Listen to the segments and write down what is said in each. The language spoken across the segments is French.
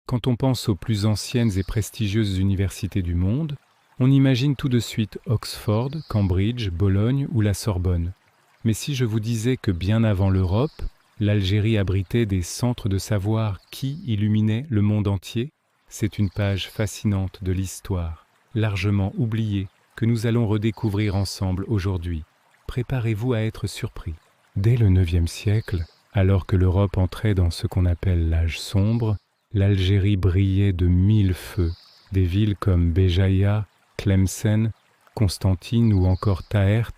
Quand on pense aux plus anciennes et prestigieuses universités du monde, on imagine tout de suite Oxford, Cambridge, Bologne ou la Sorbonne. Mais si je vous disais que bien avant l'Europe, l'Algérie abritait des centres de savoir qui illuminaient le monde entier, c'est une page fascinante de l'histoire, largement oubliée, que nous allons redécouvrir ensemble aujourd'hui. Préparez-vous à être surpris. Dès le IXe siècle, alors que l'Europe entrait dans ce qu'on appelle l'âge sombre, l'Algérie brillait de mille feux. Des villes comme Béjaïa, Tlemcen, Constantine ou encore Taert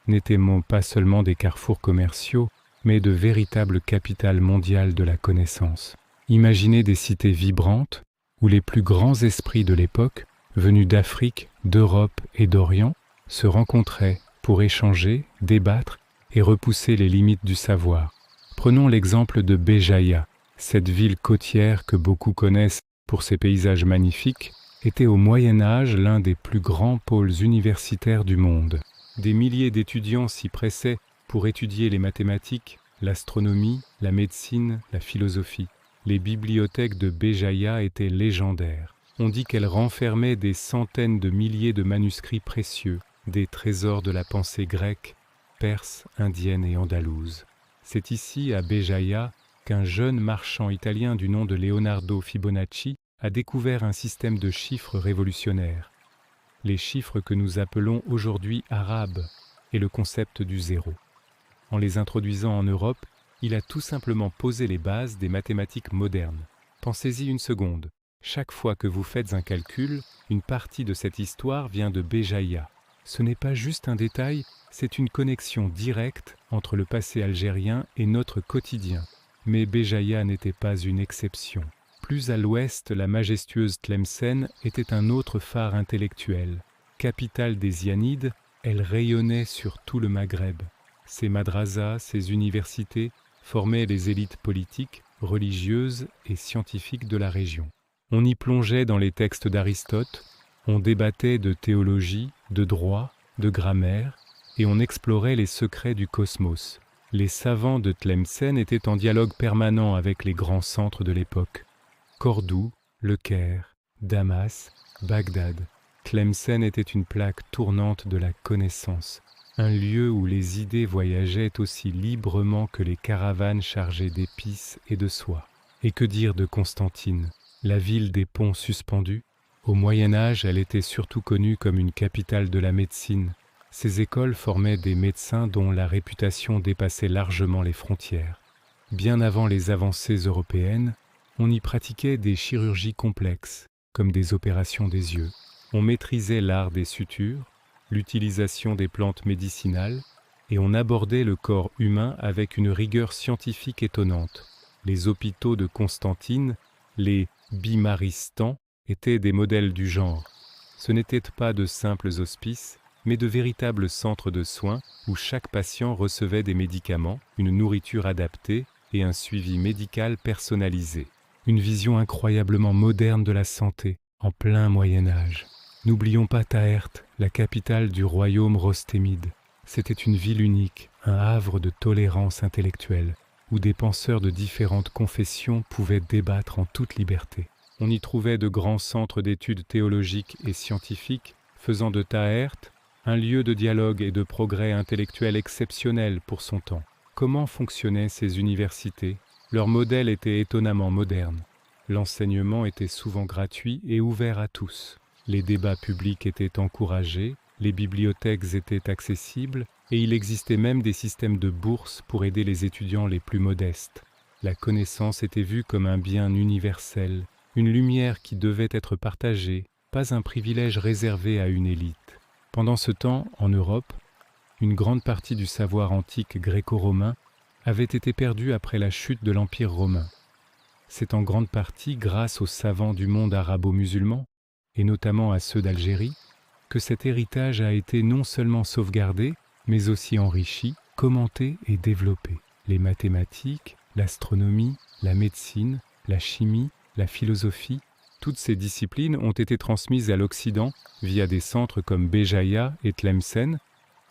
n'étaient pas seulement des carrefours commerciaux, mais de véritables capitales mondiales de la connaissance. Imaginez des cités vibrantes où les plus grands esprits de l'époque, venus d'Afrique, d'Europe et d'Orient, se rencontraient pour échanger, débattre et repousser les limites du savoir. Prenons l'exemple de Béjaïa. Cette ville côtière que beaucoup connaissent pour ses paysages magnifiques était au Moyen Âge l'un des plus grands pôles universitaires du monde. Des milliers d'étudiants s'y pressaient pour étudier les mathématiques, l'astronomie, la médecine, la philosophie. Les bibliothèques de Béjaïa étaient légendaires. On dit qu'elles renfermaient des centaines de milliers de manuscrits précieux, des trésors de la pensée grecque, perse, indienne et andalouse. C'est ici, à Béjaïa, qu'un jeune marchand italien du nom de Leonardo Fibonacci a découvert un système de chiffres révolutionnaire. Les chiffres que nous appelons aujourd'hui arabes et le concept du zéro. En les introduisant en Europe, il a tout simplement posé les bases des mathématiques modernes. Pensez-y une seconde. Chaque fois que vous faites un calcul, une partie de cette histoire vient de Béjaïa. Ce n'est pas juste un détail, c'est une connexion directe entre le passé algérien et notre quotidien. Mais Béjaïa n'était pas une exception. Plus à l'ouest, la majestueuse Tlemcen était un autre phare intellectuel. Capitale des Zianides, elle rayonnait sur tout le Maghreb. Ses madrasas, ses universités formaient les élites politiques, religieuses et scientifiques de la région. On y plongeait dans les textes d'Aristote, on débattait de théologie, de droit, de grammaire, et on explorait les secrets du cosmos. Les savants de Tlemcen étaient en dialogue permanent avec les grands centres de l'époque. Cordoue, Le Caire, Damas, Bagdad. Tlemcen était une plaque tournante de la connaissance, un lieu où les idées voyageaient aussi librement que les caravanes chargées d'épices et de soie. Et que dire de Constantine, la ville des ponts suspendus? Au Moyen Âge, elle était surtout connue comme une capitale de la médecine. Ces écoles formaient des médecins dont la réputation dépassait largement les frontières. Bien avant les avancées européennes, on y pratiquait des chirurgies complexes, comme des opérations des yeux. On maîtrisait l'art des sutures, l'utilisation des plantes médicinales, et on abordait le corps humain avec une rigueur scientifique étonnante. Les hôpitaux de Constantine, les bimaristans, étaient des modèles du genre. Ce n'étaient pas de simples hospices, mais de véritables centres de soins où chaque patient recevait des médicaments, une nourriture adaptée et un suivi médical personnalisé. Une vision incroyablement moderne de la santé, en plein Moyen Âge. N'oublions pas Taert, la capitale du royaume rostémide. C'était une ville unique, un havre de tolérance intellectuelle, où des penseurs de différentes confessions pouvaient débattre en toute liberté. On y trouvait de grands centres d'études théologiques et scientifiques, faisant de Taert un lieu de dialogue et de progrès intellectuel exceptionnel pour son temps. Comment fonctionnaient ces universités? Leur modèle était étonnamment moderne. L'enseignement était souvent gratuit et ouvert à tous. Les débats publics étaient encouragés, les bibliothèques étaient accessibles et il existait même des systèmes de bourses pour aider les étudiants les plus modestes. La connaissance était vue comme un bien universel, une lumière qui devait être partagée, pas un privilège réservé à une élite. Pendant ce temps, en Europe, une grande partie du savoir antique gréco-romain avait été perdue après la chute de l'Empire romain. C'est en grande partie grâce aux savants du monde arabo-musulman, et notamment à ceux d'Algérie, que cet héritage a été non seulement sauvegardé, mais aussi enrichi, commenté et développé. Les mathématiques, l'astronomie, la médecine, la chimie, la philosophie, toutes ces disciplines ont été transmises à l'Occident via des centres comme Béjaïa et Tlemcen,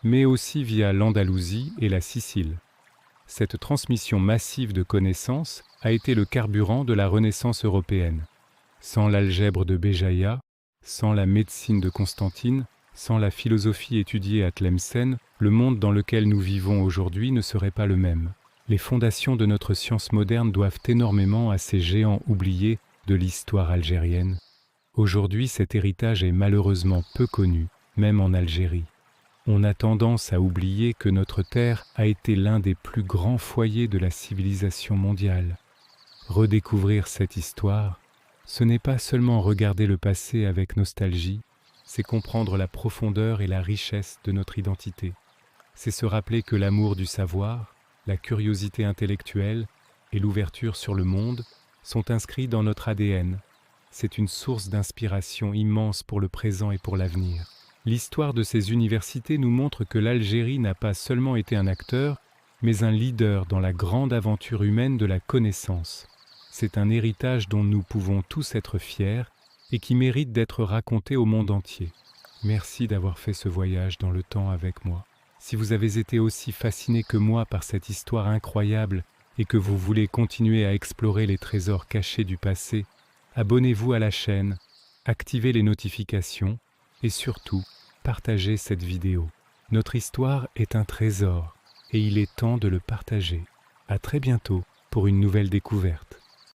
mais aussi via l'Andalousie et la Sicile. Cette transmission massive de connaissances a été le carburant de la Renaissance européenne. Sans l'algèbre de Béjaïa, sans la médecine de Constantine, sans la philosophie étudiée à Tlemcen, le monde dans lequel nous vivons aujourd'hui ne serait pas le même. Les fondations de notre science moderne doivent énormément à ces géants oubliés de l'histoire algérienne. Aujourd'hui, cet héritage est malheureusement peu connu, même en Algérie. On a tendance à oublier que notre terre a été l'un des plus grands foyers de la civilisation mondiale. Redécouvrir cette histoire, ce n'est pas seulement regarder le passé avec nostalgie, c'est comprendre la profondeur et la richesse de notre identité. C'est se rappeler que l'amour du savoir, la curiosité intellectuelle et l'ouverture sur le monde sont inscrits dans notre ADN. C'est une source d'inspiration immense pour le présent et pour l'avenir. L'histoire de ces universités nous montre que l'Algérie n'a pas seulement été un acteur, mais un leader dans la grande aventure humaine de la connaissance. C'est un héritage dont nous pouvons tous être fiers et qui mérite d'être raconté au monde entier. Merci d'avoir fait ce voyage dans le temps avec moi. Si vous avez été aussi fasciné que moi par cette histoire incroyable et que vous voulez continuer à explorer les trésors cachés du passé, abonnez-vous à la chaîne, activez les notifications et surtout, partagez cette vidéo. Notre histoire est un trésor et il est temps de le partager. À très bientôt pour une nouvelle découverte.